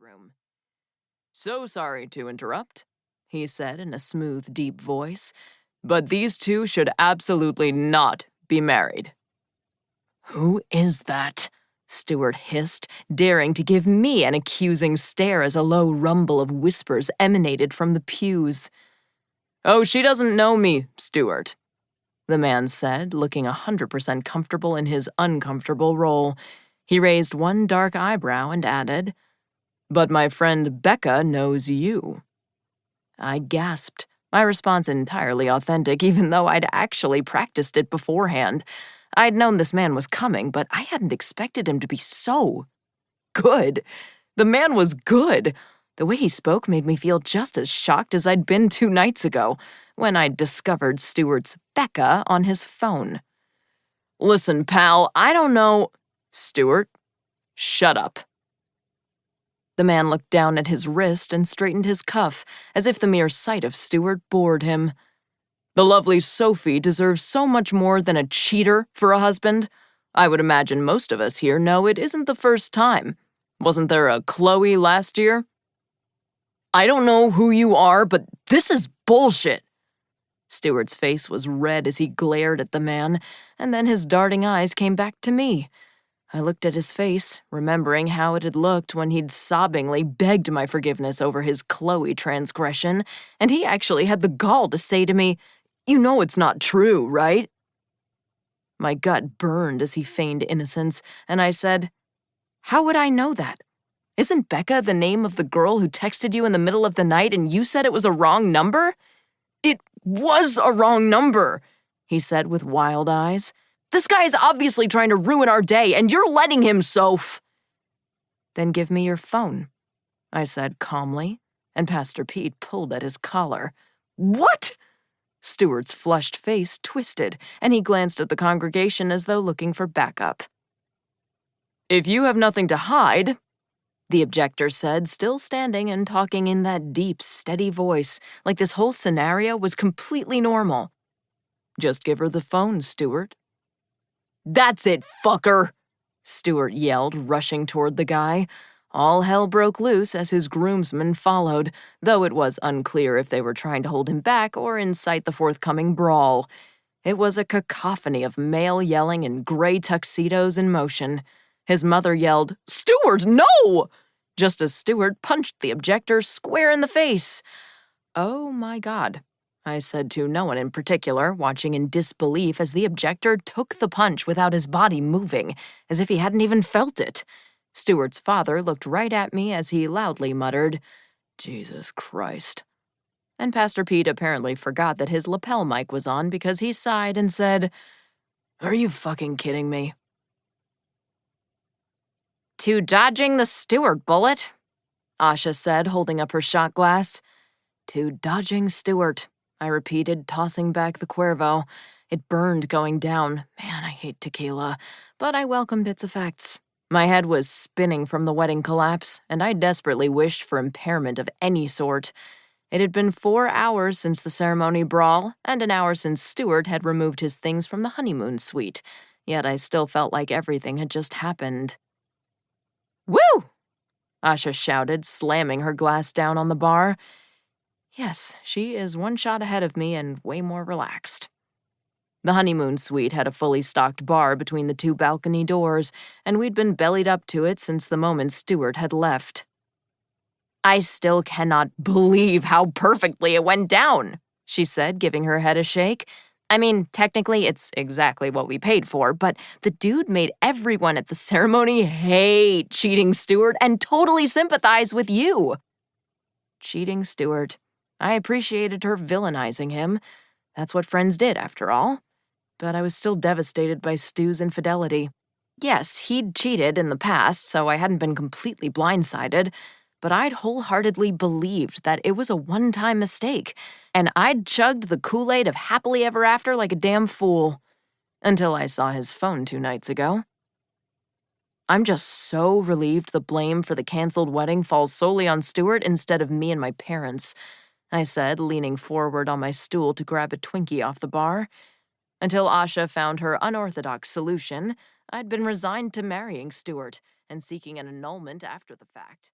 bedroom. "So sorry to interrupt," he said in a smooth, deep voice, "but these two should absolutely not be married." "Who is that?" Stuart hissed, daring to give me an accusing stare as a low rumble of whispers emanated from the pews. "Oh, she doesn't know me, Stuart," the man said, looking 100% comfortable in his uncomfortable role. He raised one dark eyebrow and added, "But my friend Becca knows you." I gasped, my response entirely authentic, even though I'd actually practiced it beforehand. I'd known this man was coming, but I hadn't expected him to be so good. The man was good. The way he spoke made me feel just as shocked as I'd been 2 nights ago, when I'd discovered Stuart's Becca on his phone. "Listen, pal, I don't know—" "Stuart, shut up." The man looked down at his wrist and straightened his cuff, as if the mere sight of Stuart bored him. "The lovely Sophie deserves so much more than a cheater for a husband. I would imagine most of us here know it isn't the first time. Wasn't there a Chloe last year?" "I don't know who you are, but this is bullshit." Stuart's face was red as he glared at the man, and then his darting eyes came back to me. I looked at his face, remembering how it had looked when he'd sobbingly begged my forgiveness over his Chloe transgression, and he actually had the gall to say to me, "You know it's not true, right?" My gut burned as he feigned innocence, and I said, "How would I know that? Isn't Becca the name of the girl who texted you in the middle of the night and you said it was a wrong number?" "It was a wrong number," he said with wild eyes. "This guy is obviously trying to ruin our day, and you're letting him, Soph." "Then give me your phone," I said calmly, and Pastor Pete pulled at his collar. "What?" Stuart's flushed face twisted, and he glanced at the congregation as though looking for backup. "If you have nothing to hide," the objector said, still standing and talking in that deep, steady voice, like this whole scenario was completely normal. "Just give her the phone, Stuart." "That's it, fucker!" Stuart yelled, rushing toward the guy. All hell broke loose as his groomsmen followed, though it was unclear if they were trying to hold him back or incite the forthcoming brawl. It was a cacophony of male yelling in gray tuxedos in motion. His mother yelled, "Stuart, no!" just as Stuart punched the objector square in the face. "Oh my God," I said to no one in particular, watching in disbelief as the objector took the punch without his body moving, as if he hadn't even felt it. Stuart's father looked right at me as he loudly muttered, "Jesus Christ." And Pastor Pete apparently forgot that his lapel mic was on because he sighed and said, "Are you fucking kidding me?" "To dodging the Stuart bullet," Asha said, holding up her shot glass. "To dodging Stuart," I repeated, tossing back the Cuervo. It burned going down. Man, I hate tequila. But I welcomed its effects. My head was spinning from the wedding collapse, and I desperately wished for impairment of any sort. It had been 4 hours since the ceremony brawl, and an hour since Stuart had removed his things from the honeymoon suite, yet I still felt like everything had just happened. "Woo!" Asha shouted, slamming her glass down on the bar. Yes, she is one shot ahead of me and way more relaxed. The honeymoon suite had a fully stocked bar between the 2 balcony doors, and we'd been bellied up to it since the moment Stuart had left. "I still cannot believe how perfectly it went down," she said, giving her head a shake. "I mean, technically it's exactly what we paid for, but the dude made everyone at the ceremony hate cheating Stuart and totally sympathize with you." Cheating Stuart. I appreciated her villainizing him. That's what friends did, after all. But I was still devastated by Stu's infidelity. Yes, he'd cheated in the past, so I hadn't been completely blindsided, but I'd wholeheartedly believed that it was a one-time mistake, and I'd chugged the Kool-Aid of happily ever after like a damn fool. Until I saw his phone 2 nights ago. I'm just so relieved the blame for the canceled wedding falls solely on Stuart instead of me and my parents, I said, leaning forward on my stool to grab a Twinkie off the bar. Until Asha found her unorthodox solution, I'd been resigned to marrying Stuart and seeking an annulment after the fact.